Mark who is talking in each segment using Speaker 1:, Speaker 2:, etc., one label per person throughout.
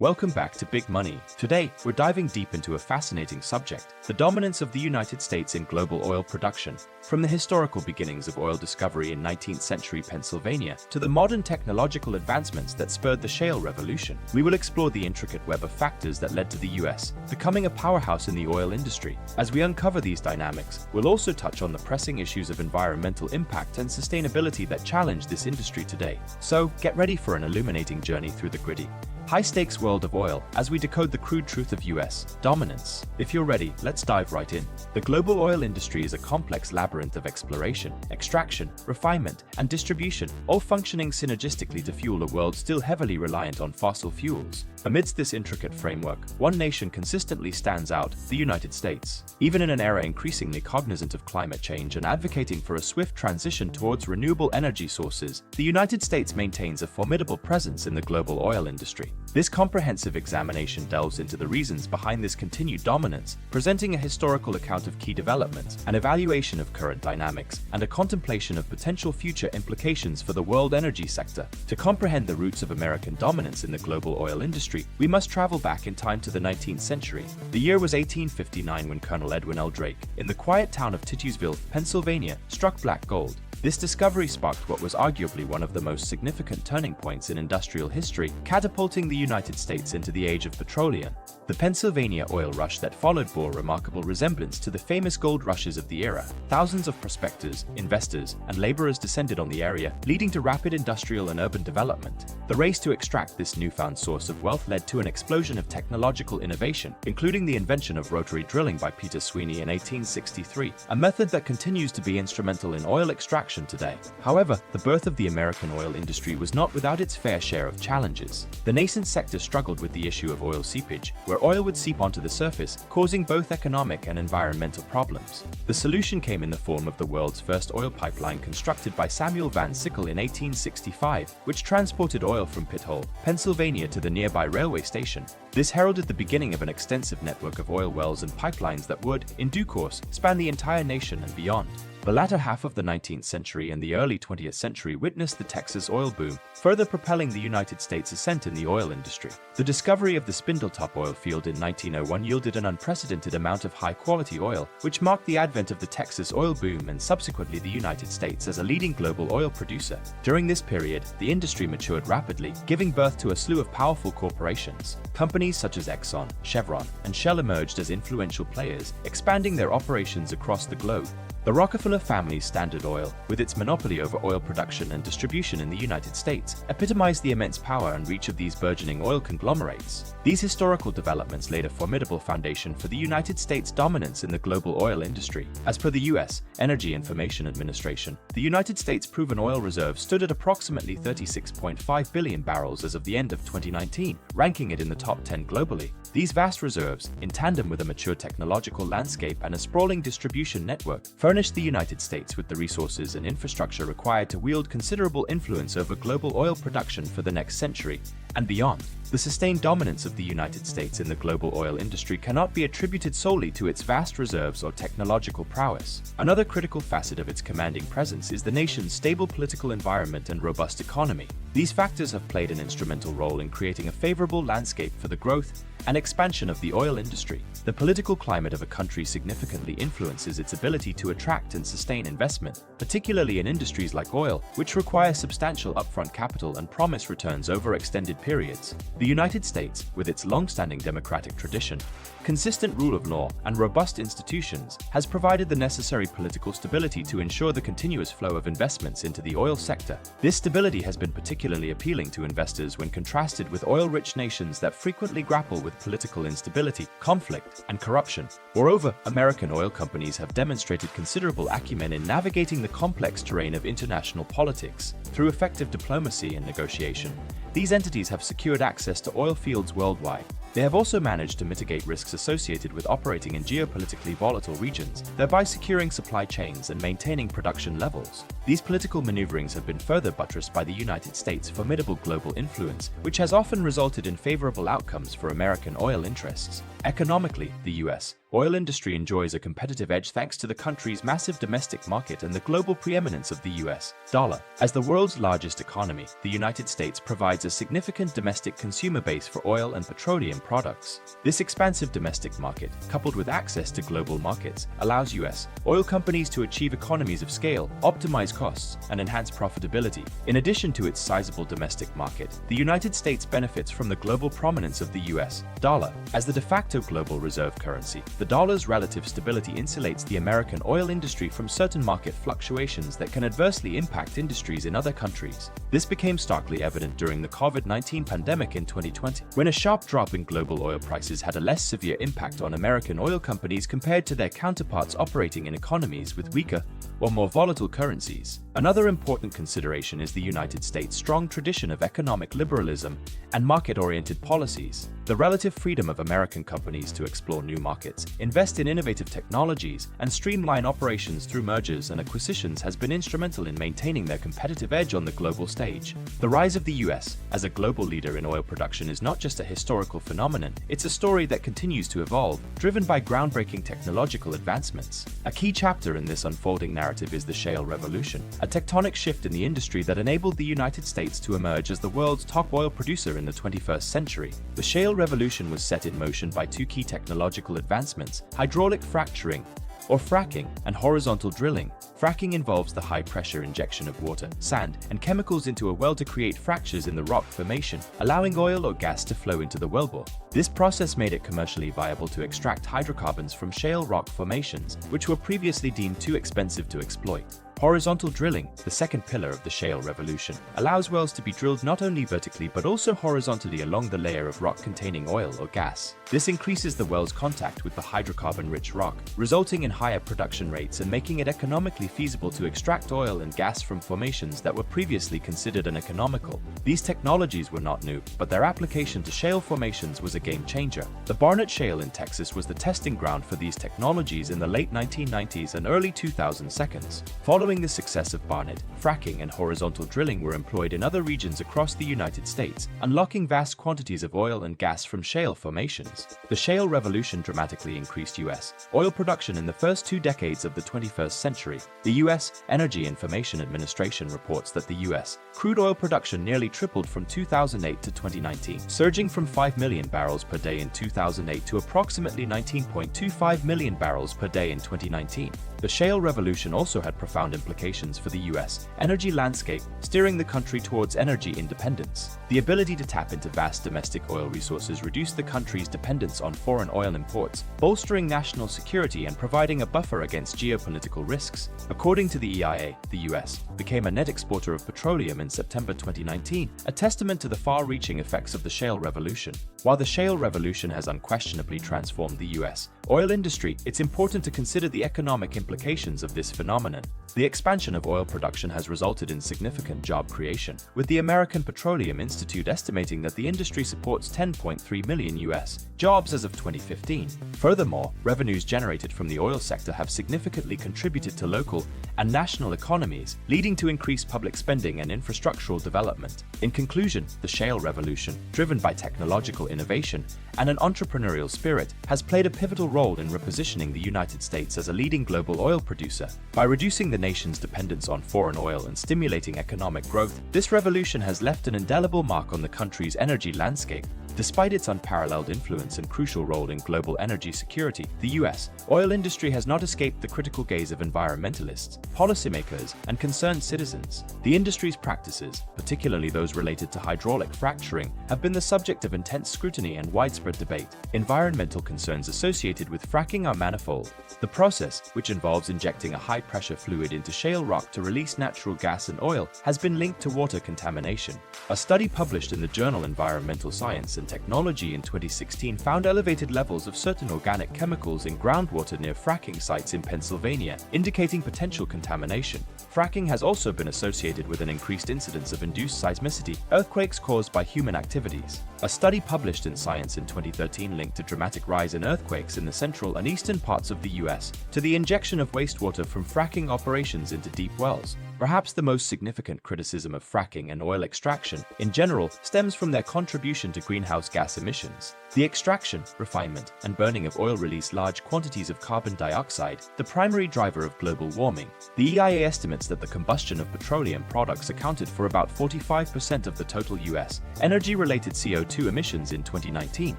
Speaker 1: Welcome back to Big Money. Today, we're diving deep into a fascinating subject, the dominance of the United States in global oil production. From the historical beginnings of oil discovery in 19th century Pennsylvania to the modern technological advancements that spurred the shale revolution, we will explore the intricate web of factors that led to the US becoming a powerhouse in the oil industry. As we uncover these dynamics, we'll also touch on the pressing issues of environmental impact and sustainability that challenge this industry today. So, get ready for an illuminating journey through the gritty, high-stakes world of oil as we decode the crude truth of US dominance. If you're ready, let's dive right in. The global oil industry is a complex labyrinth of exploration, extraction, refinement, and distribution, all functioning synergistically to fuel a world still heavily reliant on fossil fuels. Amidst this intricate framework, one nation consistently stands out: the United States. Even in an era increasingly cognizant of climate change and advocating for a swift transition towards renewable energy sources, the United States maintains a formidable presence in the global oil industry. This comprehensive examination delves into the reasons behind this continued dominance, presenting a historical account of key developments, an evaluation of current dynamics, and a contemplation of potential future implications for the world energy sector. To comprehend the roots of American dominance in the global oil industry, we must travel back in time to the 19th century. The year was 1859 when Colonel Edwin L. Drake, in the quiet town of Titusville, Pennsylvania, struck black gold. This discovery sparked what was arguably one of the most significant turning points in industrial history, catapulting the United States into the age of petroleum. The Pennsylvania oil rush that followed bore remarkable resemblance to the famous gold rushes of the era. Thousands of prospectors, investors, and laborers descended on the area, leading to rapid industrial and urban development. The race to extract this newfound source of wealth led to an explosion of technological innovation, including the invention of rotary drilling by Peter Sweeney in 1863, a method that continues to be instrumental in oil extraction today. However, the birth of the American oil industry was not without its fair share of challenges. The nascent sector struggled with the issue of oil seepage, where oil would seep onto the surface, causing both economic and environmental problems. The solution came in the form of the world's first oil pipeline constructed by Samuel Van Sickle in 1865, which transported oil from Pit Hole, Pennsylvania to the nearby railway station. This heralded the beginning of an extensive network of oil wells and pipelines that would, in due course, span the entire nation and beyond. The latter half of the 19th century and the early 20th century witnessed the Texas oil boom, further propelling the United States' ascent in the oil industry. The discovery of the Spindletop oil field in 1901 yielded an unprecedented amount of high-quality oil, which marked the advent of the Texas oil boom and subsequently the United States as a leading global oil producer. During this period, the industry matured rapidly, giving birth to a slew of powerful corporations. Companies such as Exxon, Chevron, and Shell emerged as influential players, expanding their operations across the globe. The Rockefeller family's Standard Oil, with its monopoly over oil production and distribution in the United States, epitomized the immense power and reach of these burgeoning oil conglomerates. These historical developments laid a formidable foundation for the United States' dominance in the global oil industry. As per the U.S. Energy Information Administration, the United States' proven oil reserves stood at approximately 36.5 billion barrels as of the end of 2019, ranking it in the top 10 globally. These vast reserves, in tandem with a mature technological landscape and a sprawling distribution network, furnished the United States with the resources and infrastructure required to wield considerable influence over global oil production for the next century and beyond. The sustained dominance of the United States in the global oil industry cannot be attributed solely to its vast reserves or technological prowess. Another critical facet of its commanding presence is the nation's stable political environment and robust economy. These factors have played an instrumental role in creating a favorable landscape for the growth and expansion of the oil industry. The political climate of a country significantly influences its ability to attract and sustain investment, particularly in industries like oil, which require substantial upfront capital and promise returns over extended periods. The United States, with its long-standing democratic tradition, consistent rule of law, and robust institutions, has provided the necessary political stability to ensure the continuous flow of investments into the oil sector. This stability has been particularly appealing to investors when contrasted with oil-rich nations that frequently grapple with political instability, conflict, and corruption. Moreover, American oil companies have demonstrated considerable acumen in navigating the complex terrain of international politics. Through effective diplomacy and negotiation, these entities have secured access to oil fields worldwide, They have also managed to mitigate risks associated with operating in geopolitically volatile regions, thereby securing supply chains and maintaining production levels. These political maneuverings have been further buttressed by the United States' formidable global influence, which has often resulted in favorable outcomes for American oil interests. Economically, the U.S. oil industry enjoys a competitive edge thanks to the country's massive domestic market and the global preeminence of the U.S. dollar. As the world's largest economy, the United States provides a significant domestic consumer base for oil and petroleum products. This expansive domestic market, coupled with access to global markets, allows U.S. oil companies to achieve economies of scale, optimize costs, and enhance profitability. In addition to its sizable domestic market, the United States benefits from the global prominence of the U.S. dollar. As the de facto global reserve currency, the dollar's relative stability insulates the American oil industry from certain market fluctuations that can adversely impact industries in other countries. This became starkly evident during the COVID-19 pandemic in 2020, when a sharp drop in global oil prices had a less severe impact on American oil companies compared to their counterparts operating in economies with weaker or more volatile currencies. Another important consideration is the United States' strong tradition of economic liberalism and market-oriented policies. The relative freedom of American companies to explore new markets, invest in innovative technologies, and streamline operations through mergers and acquisitions has been instrumental in maintaining their competitive edge on the global stage. The rise of the U.S. as a global leader in oil production is not just a historical phenomenon, it's a story that continues to evolve, driven by groundbreaking technological advancements. A key chapter in this unfolding narrative is the shale revolution, a tectonic shift in the industry that enabled the United States to emerge as the world's top oil producer in the 21st century. The shale revolution was set in motion by two key technological advancements: hydraulic fracturing, or fracking, and horizontal drilling. Fracking involves the high-pressure injection of water, sand, and chemicals into a well to create fractures in the rock formation, allowing oil or gas to flow into the wellbore. This process made it commercially viable to extract hydrocarbons from shale rock formations, which were previously deemed too expensive to exploit. Horizontal drilling, the second pillar of the shale revolution, allows wells to be drilled not only vertically but also horizontally along the layer of rock containing oil or gas. This increases the well's contact with the hydrocarbon-rich rock, resulting in higher production rates and making it economically feasible to extract oil and gas from formations that were previously considered uneconomical. These technologies were not new, but their application to shale formations was a game changer. The Barnett Shale in Texas was the testing ground for these technologies in the late 1990s and early 2000s. Following the success of Barnett, fracking and horizontal drilling were employed in other regions across the United States, unlocking vast quantities of oil and gas from shale formations. The shale revolution dramatically increased U.S. oil production in the first 2 decades of the 21st century. The U.S. Energy Information Administration reports that the U.S. crude oil production nearly tripled from 2008 to 2019, surging from 5 million barrels per day in 2008 to approximately 19.25 million barrels per day in 2019. The shale revolution also had profound implications for the U.S. energy landscape, steering the country towards energy independence. The ability to tap into vast domestic oil resources reduced the country's dependence on foreign oil imports, bolstering national security and providing a buffer against geopolitical risks. According to the EIA, the U.S. became a net exporter of petroleum in September 2019, a testament to the far-reaching effects of the shale revolution. While the shale revolution has unquestionably transformed the U.S. oil industry, it's important to consider the economic implications of this phenomenon. The expansion of oil production has resulted in significant job creation, with the American Petroleum Institute estimating that the industry supports 10.3 million U.S. jobs as of 2015. Furthermore, revenues generated from the oil sector have significantly contributed to local and national economies, leading to increased public spending and infrastructural development. In conclusion, the shale revolution, driven by technological innovation and an entrepreneurial spirit, has played a pivotal role in repositioning the United States as a leading global oil producer. By reducing the nation's dependence on foreign oil and stimulating economic growth, this revolution has left an indelible mark on the country's energy landscape. Despite its unparalleled influence and crucial role in global energy security, the U.S. oil industry has not escaped the critical gaze of environmentalists, policymakers, and concerned citizens. The industry's practices, particularly those related to hydraulic fracturing, have been the subject of intense scrutiny and widespread debate. Environmental concerns associated with fracking are manifold. The process, which involves injecting a high-pressure fluid into shale rock to release natural gas and oil, has been linked to water contamination. A study published in the journal Environmental Science and Technology in 2016 found elevated levels of certain organic chemicals in groundwater near fracking sites in Pennsylvania, indicating potential contamination. Fracking has also been associated with an increased incidence of induced seismicity, earthquakes caused by human activities. A study published in Science in 2013 linked a dramatic rise in earthquakes in the central and eastern parts of the US to the injection of wastewater from fracking operations into deep wells. Perhaps the most significant criticism of fracking and oil extraction in general stems from their contribution to greenhouse gas emissions. The extraction, refinement, and burning of oil release large quantities of carbon dioxide, the primary driver of global warming. The EIA estimates that the combustion of petroleum products accounted for about 45% of the total US energy-related CO2 emissions in 2019.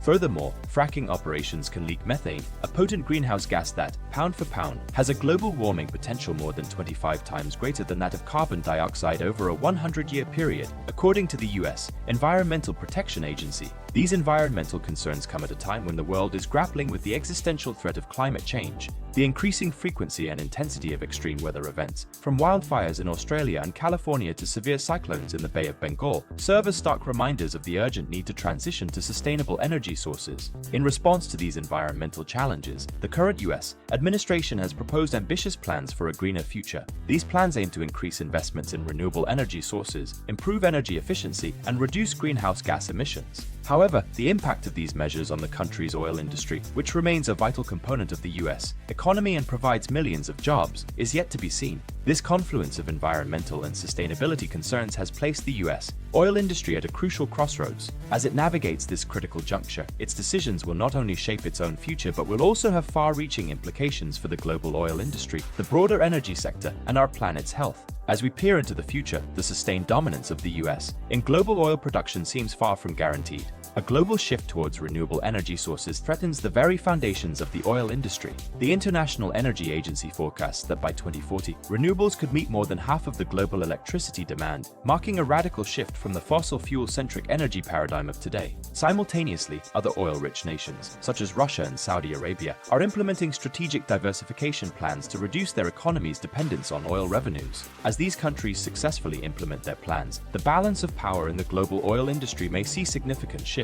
Speaker 1: Furthermore, fracking operations can leak methane, a potent greenhouse gas that, pound for pound, has a global warming potential more than 25 times greater than that of carbon dioxide over a 100-year period, according to the US Environmental Protection Agency. These environmental concerns come at a time when the world is grappling with the existential threat of climate change. The increasing frequency and intensity of extreme weather events, from wildfires in Australia and California to severe cyclones in the Bay of Bengal, serve as stark reminders of the urgent need to transition to sustainable energy sources. In response to these environmental challenges, the current US administration has proposed ambitious plans for a greener future. These plans aim to increase investments in renewable energy sources, improve energy efficiency, and reduce greenhouse gas emissions. However, the impact of these measures on the country's oil industry, which remains a vital component of the US economy and provides millions of jobs, is yet to be seen. This confluence of environmental and sustainability concerns has placed the US oil industry at a crucial crossroads. As it navigates this critical juncture, its decisions will not only shape its own future but will also have far-reaching implications for the global oil industry, the broader energy sector, and our planet's health. As we peer into the future, the sustained dominance of the US in global oil production seems far from guaranteed. A global shift towards renewable energy sources threatens the very foundations of the oil industry. The International Energy Agency forecasts that by 2040, renewables could meet more than half of the global electricity demand, marking a radical shift from the fossil fuel-centric energy paradigm of today. Simultaneously, other oil-rich nations, such as Russia and Saudi Arabia, are implementing strategic diversification plans to reduce their economy's dependence on oil revenues. As these countries successfully implement their plans, the balance of power in the global oil industry may see significant shifts.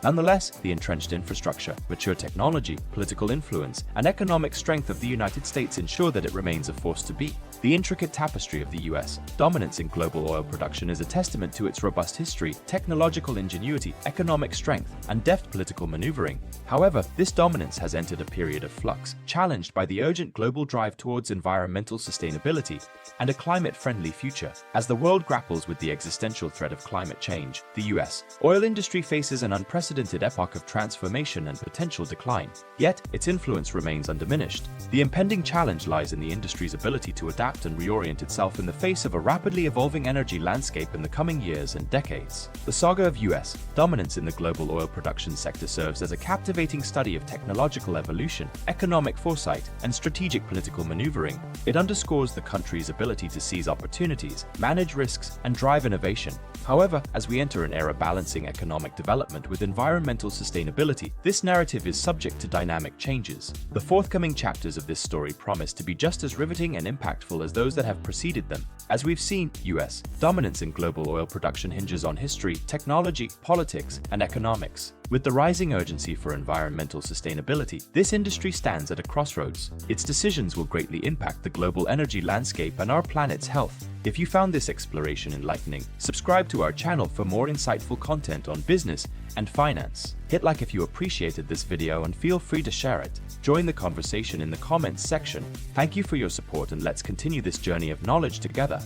Speaker 1: Nonetheless, the entrenched infrastructure, mature technology, political influence, and economic strength of the United States ensure that it remains a force to be. The intricate tapestry of the US dominance in global oil production is a testament to its robust history, technological ingenuity, economic strength, and deft political maneuvering. However, this dominance has entered a period of flux, challenged by the urgent global drive towards environmental sustainability and a climate-friendly future. As the world grapples with the existential threat of climate change, the US oil industry faces an unprecedented epoch of transformation and potential decline. Yet, its influence remains undiminished. The impending challenge lies in the industry's ability to adapt and reorient itself in the face of a rapidly evolving energy landscape in the coming years and decades. The saga of US dominance in the global oil production sector serves as a captivating study of technological evolution, economic foresight, and strategic political maneuvering. It underscores the country's ability to seize opportunities, manage risks, and drive innovation. However, as we enter an era balancing economic development with environmental sustainability, this narrative is subject to dynamic changes. The forthcoming chapters of this story promise to be just as riveting and impactful as those that have preceded them. As we've seen, US dominance in global oil production hinges on history, technology, politics, and economics. With the rising urgency for environmental sustainability, this industry stands at a crossroads. Its decisions will greatly impact the global energy landscape and our planet's health. If you found this exploration enlightening, subscribe to our channel for more insightful content on business and finance. Hit like if you appreciated this video and feel free to share it. Join the conversation in the comments section. Thank you for your support and let's continue this journey of knowledge together.